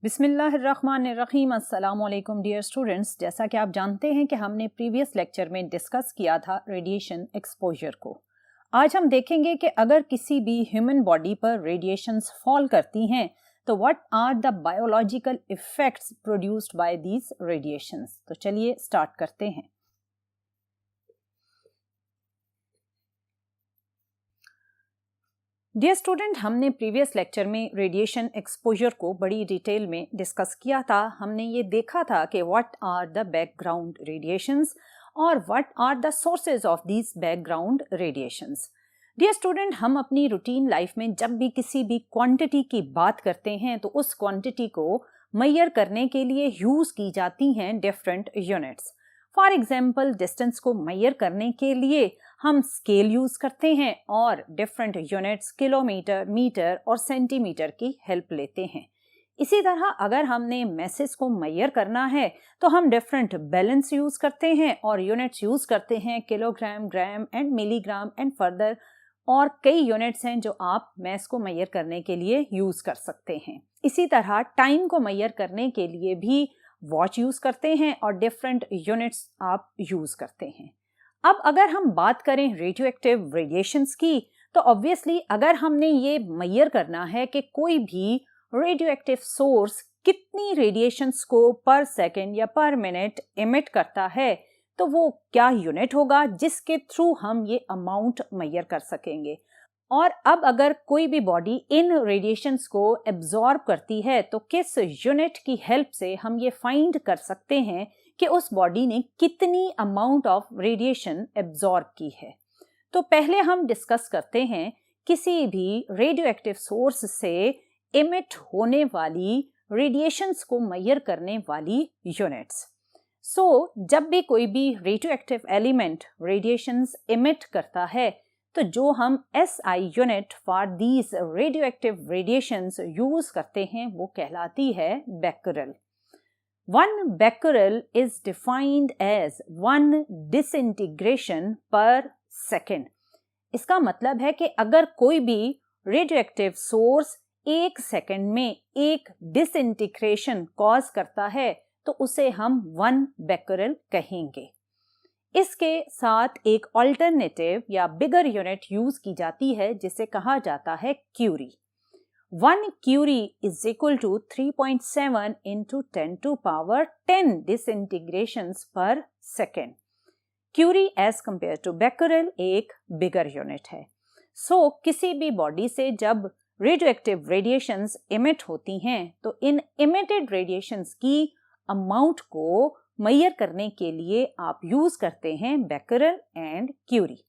बिस्मिल्लाहिर्रहमानिर्रहीम। अस्सलामुअलैकुम dear students. जैसा कि आप जानते हैं कि हमने प्रीवियस लेक्चर में डिस्कस किया था रेडिएशन एक्सपोजर को। आज हम देखेंगे कि अगर किसी भी ह्यूमन बॉडी पर रेडिएशंस फॉल करती हैं तो what are the biological effects produced by these radiations. तो चलिए स्टार्ट करते हैं। डियर स्टूडेंट, हमने प्रीवियस लेक्चर में रेडिएशन एक्सपोजर को बड़ी डिटेल में डिस्कस किया था। हमने ये देखा था कि what are the background radiations और what are the sources of these background radiations. Dear student, हम अपनी रूटीन लाइफ में जब भी किसी भी क्वांटिटी की बात करते हैं तो उस क्वांटिटी को मेजर करने के लिए यूज की जाती हैं different units. For example, distance को मेजर करने के लिए हम स्केल यूज करते हैं और डिफरेंट यूनिट्स किलोमीटर, मीटर और सेंटीमीटर की हेल्प लेते हैं। इसी तरह अगर हमने मैसेज को मेजर करना है तो हम डिफरेंट बैलेंस यूज करते हैं और यूनिट्स यूज करते हैं kilogram, gram and milligram and further, और कई यूनिट्स हैं जो आप मैस को मेजर करने के लिए यूज कर सकते हैं। इसी तरह टाइम को मेजर करने के लिए भी वॉच यूज करते हैं और डिफरेंट यूनिट्स आप यूज करते हैं। अब अगर हम बात करें रेडियो एक्टिव रेडिएशंस की, तो ऑब्वियसली अगर हमने ये मेजर करना है कि कोई भी रेडियो एक्टिव सोर्स कितनी रेडिएशंस को पर सेकेंड या पर मिनट एमिट करता है, तो वो क्या यूनिट होगा जिसके थ्रू हम ये अमाउंट मेजर कर सकेंगे। और अब अगर कोई भी बॉडी इन रेडिएशंस को एब्जॉर्ब करती है तो किस यूनिट की हेल्प से हम ये फाइंड कर सकते हैं कि उस बॉडी ने कितनी अमाउंट ऑफ रेडिएशन एब्जॉर्ब की है। तो पहले हम डिस्कस करते हैं किसी भी रेडियो एक्टिव सोर्स से एमिट होने वाली रेडिएशंस को मेजर करने वाली यूनिट्स। जब भी कोई भी radio active element radiations emit करता है तो जो हम SI unit for these radio active radiations use करते हैं वो कहलाती है becquerel। 1 becquerel is defined as 1 disintegration per second। इसका मतलब है कि अगर कोई भी रेडियो एक्टिव सोर्स 1 सेकेंड में एक डिसइंटीग्रेशन कॉज करता है तो उसे हम 1 becquerel कहेंगे। इसके साथ एक अल्टरनेटिव या बिगर यूनिट यूज की जाती है जिसे कहा जाता है curie. 1 curie is equal to 3.7 into 10 to power 10 disintegrations per second। Curie as compare to becquerel एक बिगर यूनिट है। किसी भी बॉडी से जब रेडियो एक्टिव रेडिएशंस एमिट होती हैं तो इन एमिटेड रेडिएशंस की अमाउंट को मेजर करने के लिए आप यूज करते हैं becquerel एंड क्यूरी।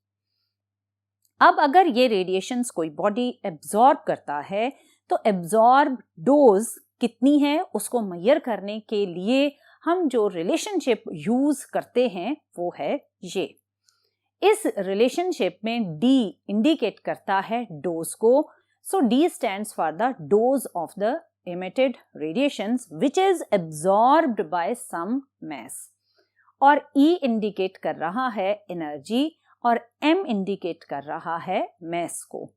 अब अगर ये रेडिएशंस कोई बॉडी एब्जॉर्ब करता है तो एब्जॉर्ब डोज कितनी है उसको मेजर करने के लिए हम जो रिलेशनशिप यूज करते हैं वो है ये। इस रिलेशनशिप में D इंडिकेट करता है डोज को। D stands for the dose of the emitted radiations which is absorbed by some mass, और E इंडिकेट कर रहा है एनर्जी और M इंडिकेट कर रहा है mass को।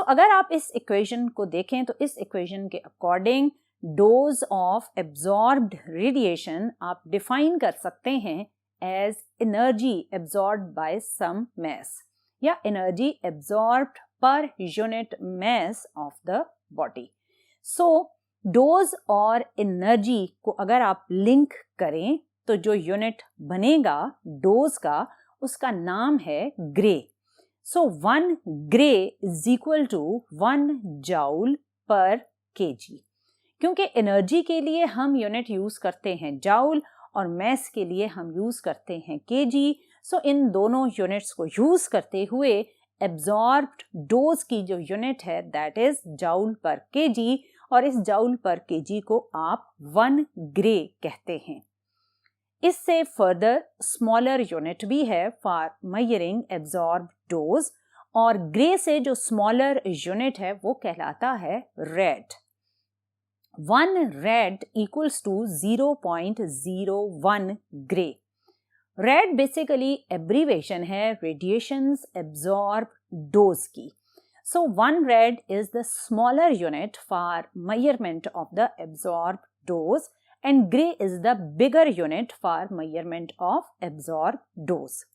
अगर आप इस इक्वेशन को देखें तो इस इक्वेशन के according dose of absorbed radiation आप डिफाइन कर सकते हैं as energy absorbed by some mass या energy absorbed per unit mass of the body. Dose और एनर्जी को अगर आप लिंक करें तो जो यूनिट बनेगा डोज का उसका नाम है gray. 1 gray is equal to 1 joule per KG. क्योंकि एनर्जी के लिए हम यूनिट यूज करते हैं जूल और मैस के लिए हम यूज करते हैं केजी। इन दोनों यूनिट्स को यूज करते हुए एब्जॉर्ब्ड डोज की जो यूनिट है that is joule per KG, और इस जूल पर केजी को आप 1 ग्रे कहते हैं। इससे फर्दर स्मॉलर यूनिट भी है फॉर मेजरिंग एब्जॉर्ब डोज, और ग्रे से जो स्मॉलर यूनिट है वो कहलाता है rad. 1 rad equals to 0.01 gray. Rad basically abbreviation है रेडिएशंस एब्जॉर्ब डोज की। 1 rad is the smaller unit for measurement of the absorbed dose and gray is the bigger unit for measurement of absorbed dose.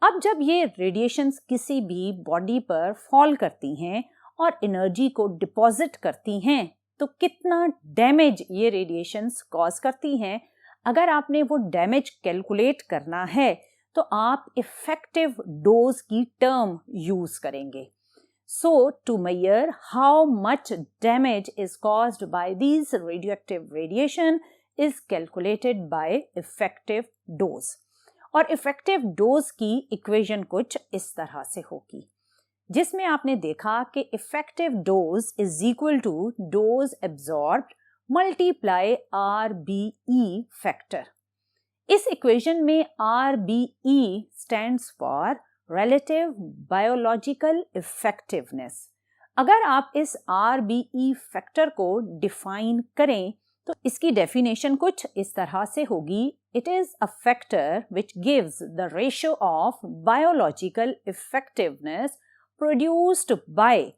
अब जब ये radiations किसी भी body पर fall करती हैं और एनर्जी को डिपॉजिट करती हैं तो कितना डैमेज ये रेडिएशंस कॉज करती हैं, अगर आपने वो डैमेज कैलकुलेट करना है तो आप इफेक्टिव डोज की टर्म यूज करेंगे. So to measure how much damage is caused by these radioactive radiation is calculated by effective dose. और effective dose की इक्वेशन कुछ इस तरह से होगी, जिसमें आपने देखा कि effective dose is equal to dose absorbed multiply RBE factor. इस इक्वेशन में RBE stands for Relative Biological Effectiveness. अगर आप इस RBE फैक्टर को डिफाइन करें तो इसकी डेफिनेशन कुछ इस तरह से होगी. It is a factor which gives the ratio of biological effectiveness produced by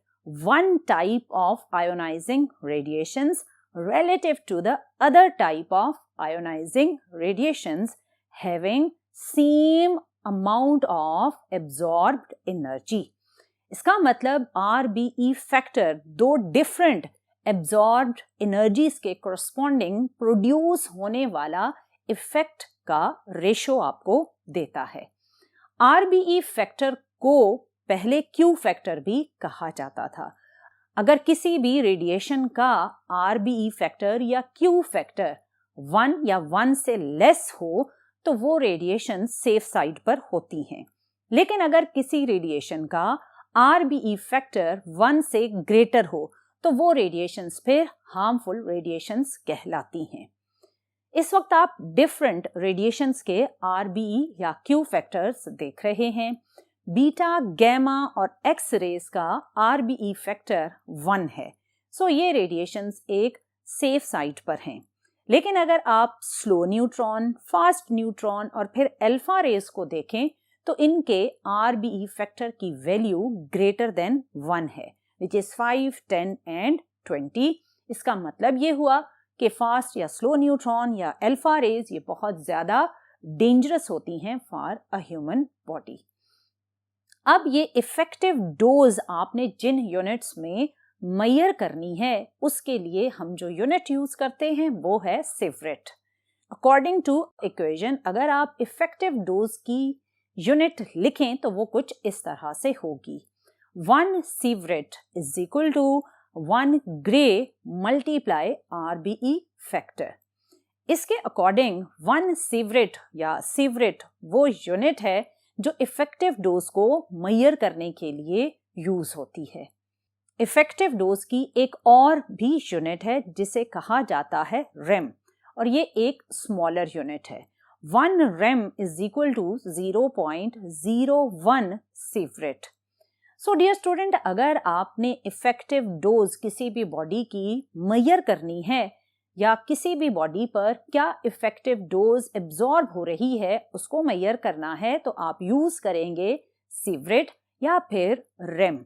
one type of ionizing radiations relative to the other type of ionizing radiations having same amount of absorbed energy. इसका मतलब RBE factor दो different absorbed energies के corresponding produce होने वाला effect का ratio आपको देता है. RBE फैक्टर को पहले Q फैक्टर भी कहा जाता था. अगर किसी भी रेडिएशन का RBE फैक्टर या Q फैक्टर 1 या 1 से लेस हो तो वो रेडिएशन सेफ साइड पर होती हैं. लेकिन अगर किसी रेडिएशन का RBE फैक्टर 1 से ग्रेटर हो तो वो रेडिएशंस फिर हार्मफुल रेडिएशंस कहलाती हैं. इस वक्त आप डिफरेंट रेडिएशंस के RBE या Q फैक्टर्स देख रहे हैं. बीटा, गैमा और एक्स रेज का RBE फैक्टर 1 है. सो ये रेडिएशंस एक सेफ साइड पर हैं. लेकिन अगर आप स्लो न्यूट्रॉन, फास्ट न्यूट्रॉन और फिर अल्फा रेज को देखें तो इनके RBE फैक्टर की वैल्यू ग्रेटर देन 1 है, विच इज 5, 10 एंड 20. इसका मतलब ये हुआ कि फास्ट या स्लो न्यूट्रॉन या अल्फा रेज ये बहुत ज्यादा डेंजरस होती हैं फॉर अ ह्यूमन बॉडी. अब ये इफेक्टिव डोज आपने जिन यूनिट्स में मेजर करनी है उसके लिए हम जो यूनिट यूज करते हैं वो है सिवरेट. अकॉर्डिंग टू इक्वेशन अगर आप इफेक्टिव डोज की यूनिट लिखें तो वो कुछ इस तरह से होगी. 1 sievert is equal to 1 gray multiply RBE factor. इसके अकॉर्डिंग 1 सिवरेट या सिवरेट वो यूनिट है जो इफेक्टिव डोज को मेजर करने के लिए यूज होती है. इफेक्टिव डोज की एक और भी यूनिट है जिसे कहा जाता है रेम और ये एक स्मॉलर यूनिट है. 1 rem is equal to 0.01 sievert. So dear student, अगर आपने इफेक्टिव डोज किसी भी बॉडी की मेजर करनी है या किसी भी बॉडी पर क्या इफेक्टिव डोज एब्जॉर्ब हो रही है उसको मेजर करना है तो आप यूज करेंगे सिवरेट या फिर रेम.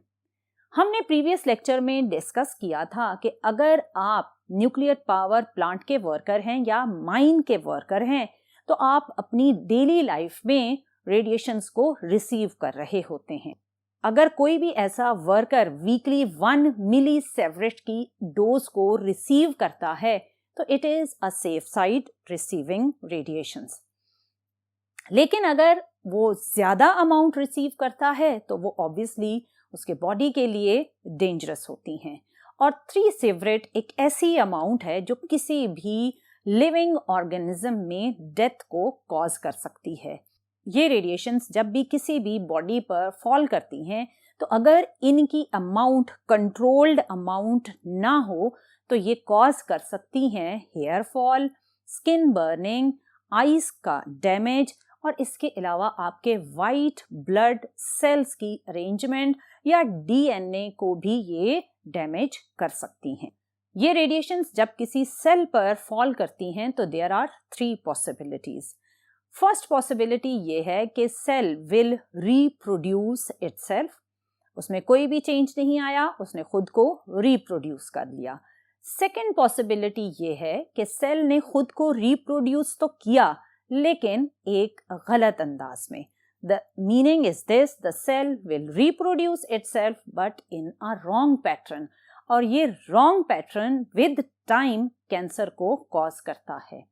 हमने प्रीवियस लेक्चर में डिस्कस किया था कि अगर आप न्यूक्लियर पावर प्लांट के वर्कर हैं या माइन के वर्कर हैं तो आप अपनी डेली लाइफ में रेडिएशंस को रिसीव कर रहे होते हैं. अगर कोई भी ऐसा वर्कर वीकली 1 मिली सिवरेट की डोज को रिसीव करता है तो it is a safe side receiving radiations. लेकिन अगर वो ज्यादा अमाउंट रिसीव करता है तो वो ऑब्वियसली उसके बॉडी के लिए डेंजरस होती हैं. और 3 सिवरेट एक ऐसी अमाउंट है जो किसी भी लिविंग ऑर्गेनिज्म में डेथ को कॉज कर सकती है. ये रेडिएशंस जब भी किसी भी बॉडी पर फॉल करती हैं तो अगर इनकी अमाउंट कंट्रोल्ड अमाउंट ना हो तो ये कॉज कर सकती हैं hair fall, skin burning, eyes का डैमेज और इसके अलावा आपके वाइट ब्लड सेल्स की अरेंजमेंट या DNA को भी ये डैमेज कर सकती हैं. ये रेडिएशंस जब किसी सेल पर फॉल करती हैं तो there are 3 possibilities. First possibility ये है कि सेल विल रीप्रोड्यूस इटसेल्फ. उसमें कोई भी चेंज नहीं आया, उसने खुद को रीप्रोड्यूस कर लिया. सेकेंड पॉसिबिलिटी ये है कि सेल ने खुद को रिप्रोड्यूस तो किया लेकिन एक गलत अंदाज में। The meaning is this: the cell will reproduce itself but in a wrong pattern, और ये wrong pattern with time cancer को कॉज करता है।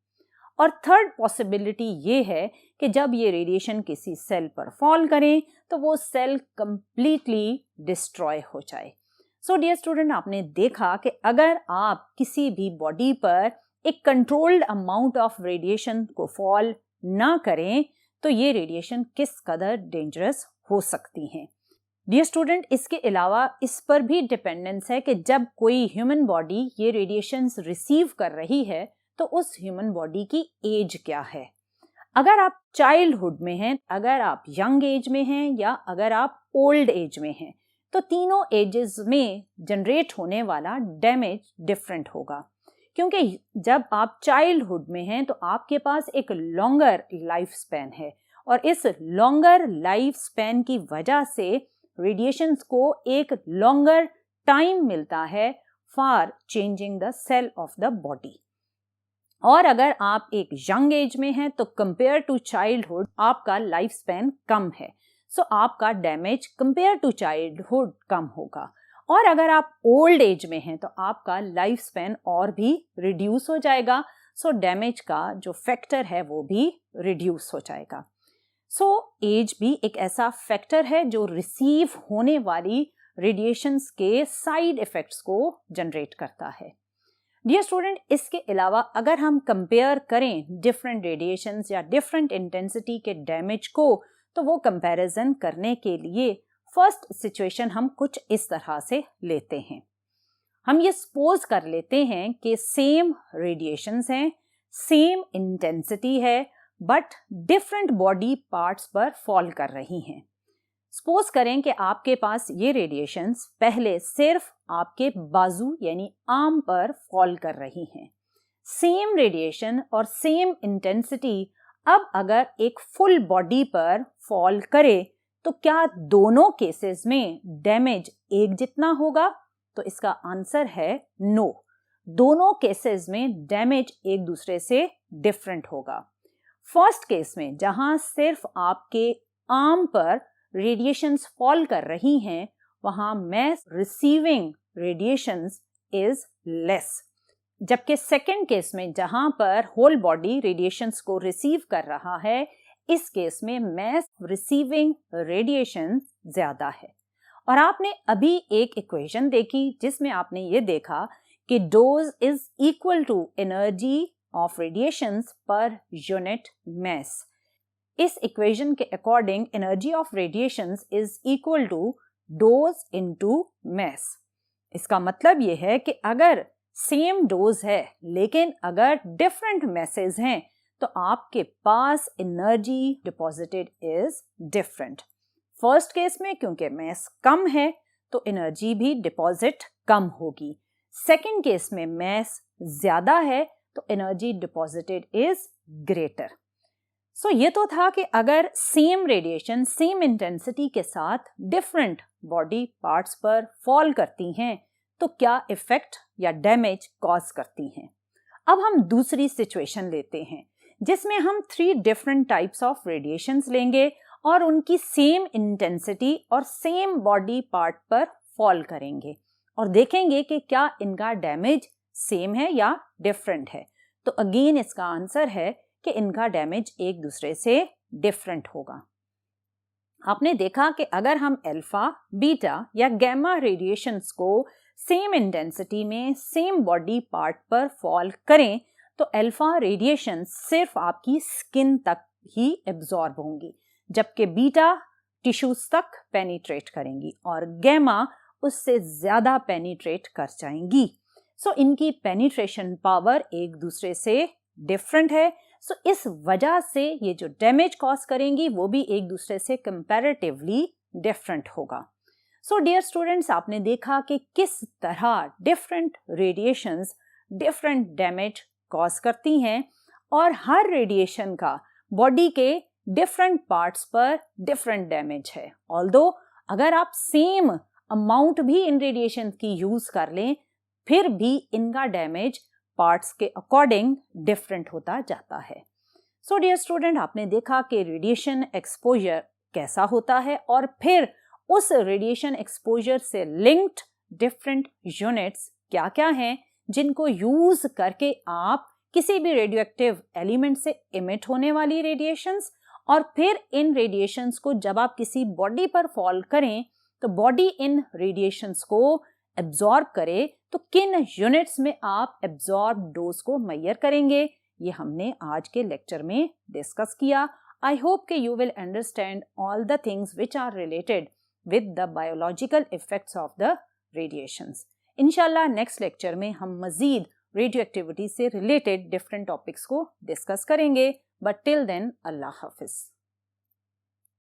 और थर्ड पॉसिबिलिटी ये है कि जब ये रेडिएशन किसी सेल पर फॉल करें तो वो सेल कंप्लीटली डिस्ट्रॉय हो जाए। सो डियर स्टूडेंट, आपने देखा कि अगर आप किसी भी बॉडी पर एक कंट्रोल्ड अमाउंट ऑफ रेडिएशन को फॉल ना करें तो ये रेडिएशन किस कदर डेंजरस हो सकती हैं। डियर स्टूडेंट, इसके अलावा इस पर भी डिपेंडेंस है कि जब कोई ह्यूमन बॉडी ये रेडिएशंस रिसीव कर रही है तो उस ह्यूमन बॉडी की एज क्या है। अगर आप चाइल्डहुड में हैं, अगर आप यंग एज में हैं या अगर आप ओल्ड एज में हैं तो तीनों एजेस में जनरेट होने वाला डैमेज डिफरेंट होगा, क्योंकि जब आप चाइल्डहुड में हैं तो आपके पास एक लॉन्गर लाइफ स्पैन है और इस लॉन्गर लाइफ स्पैन की वजह से रेडिएशंस को एक लॉन्गर टाइम मिलता है for changing the cell of the body. और अगर आप एक यंग एज में हैं तो कंपेयर टू चाइल्डहुड आपका लाइफ स्पैन कम है, सो आपका डैमेज कंपेयर टू चाइल्डहुड कम होगा। और अगर आप ओल्ड एज में हैं तो आपका लाइफ स्पैन और भी रिड्यूस हो जाएगा, सो डैमेज का जो फैक्टर है वो भी रिड्यूस हो जाएगा। सो एज भी एक ऐसा फैक्टर है जो रिसीव होने वाली रेडिएशंस के साइड इफेक्ट्स को जनरेट करता है। डियर स्टूडेंट, इसके अलावा अगर हम कंपेयर करें डिफरेंट रेडिएशंस या डिफरेंट इंटेंसिटी के डैमेज को तो वो कंपैरिजन करने के लिए फर्स्ट सिचुएशन हम कुछ इस तरह से लेते हैं। हम ये सपोज कर लेते हैं कि सेम रेडिएशंस हैं, सेम इंटेंसिटी है, बट डिफरेंट बॉडी पार्ट्स पर फॉल कर रही हैं। सपोज करें कि आपके पास ये रेडिएशंस पहले सिर्फ आपके बाजू यानी आर्म पर फॉल कर रही हैं। सेम रेडिएशन और सेम इंटेंसिटी अब अगर एक फुल बॉडी पर फॉल करे तो क्या दोनों केसेस में डैमेज एक जितना होगा? तो इसका आंसर है नो। दोनों केसेस में डैमेज एक दूसरे से डिफरेंट होगा। फर्स्ट केस में जहां सिर्फ आपके आर्म पर रेडिएशंस फॉल कर रही हैं वहां mass receiving radiations is less, जबकि सेकेंड केस में जहां पर होल बॉडी रेडिएशंस को रिसीव कर रहा है इस केस में मैस रिसीविंग रेडिएशन ज्यादा है। और आपने अभी एक इक्वेशन देखी जिसमें आपने ये देखा कि dose is equal to energy of radiations per unit mass. इस इक्वेशन के according energy of radiations is equal to dose into mass. इसका मतलब ये है कि अगर सेम डोज है लेकिन अगर डिफरेंट मैसेज हैं तो आपके पास energy deposited is different. First case में क्योंकि मैस कम है तो एनर्जी भी डिपॉजिट कम होगी। सेकेंड केस में मैस ज्यादा है तो एनर्जी डिपॉजिटेड इज ग्रेटर। सो ये तो था कि अगर सेम रेडिएशन सेम इंटेंसिटी के साथ डिफरेंट बॉडी पार्ट्स पर फॉल करती हैं तो क्या इफेक्ट या डैमेज कॉज करती हैं। अब हम दूसरी सिचुएशन लेते हैं जिसमें हम 3 डिफरेंट टाइप्स ऑफ रेडिएशंस लेंगे और उनकी सेम इंटेंसिटी और सेम बॉडी पार्ट पर फॉल करेंगे और देखेंगे कि क्या इनका डैमेज सेम है या डिफरेंट है। तो अगेन इसका आंसर है कि इनका डैमेज एक दूसरे से डिफरेंट होगा। आपने देखा कि अगर हम अल्फा, बीटा या गैमा रेडिएशंस को सेम इंटेंसिटी में सेम बॉडी पार्ट पर फॉल करें तो अल्फा रेडिएशन सिर्फ आपकी स्किन तक ही एब्जॉर्ब होंगी, जबकि बीटा टिश्यूज तक पेनिट्रेट करेंगी और गैमा उससे ज्यादा पेनिट्रेट कर जाएंगी। सो इनकी पेनिट्रेशन पावर एक दूसरे से डिफरेंट है। सो इस वजह से ये जो डैमेज कॉज करेंगी वो भी एक दूसरे से कंपैरेटिवली डिफरेंट होगा। सो डियर स्टूडेंट्स, आपने देखा कि किस तरह different radiations different damage cause करती हैं और हर रेडिएशन का बॉडी के डिफरेंट पार्ट्स पर डिफरेंट डैमेज है। ऑल्दो अगर आप सेम अमाउंट भी इन रेडिएशन की यूज कर लें फिर भी इनका डैमेज पार्ट्स के अकॉर्डिंग डिफरेंट होता जाता है। सो डियर स्टूडेंट, आपने देखा कि रेडिएशन एक्सपोजर कैसा होता है और फिर उस रेडिएशन एक्सपोजर से लिंक्ड डिफरेंट यूनिट्स क्या क्या हैं जिनको यूज करके आप किसी भी रेडियोएक्टिव एलिमेंट से इमिट होने वाली रेडिएशंस और फिर इन रेडिएशंस को जब आप किसी बॉडी पर फॉल करें तो बॉडी इन रेडिएशंस को एब्जॉर्ब करे तो किन यूनिट्स में आप एब्जॉर्ब डोज को मेजर करेंगे, ये हमने आज के लेक्चर में डिस्कस किया। आई होप कि you will understand all the things which are related with the biological effects of the radiations. इंशाल्लाह नेक्स्ट लेक्चर में हम मजीद रेडियो एक्टिविटी से रिलेटेड डिफरेंट टॉपिक्स को डिस्कस करेंगे। बट टिल देन, अल्लाह हाफिज।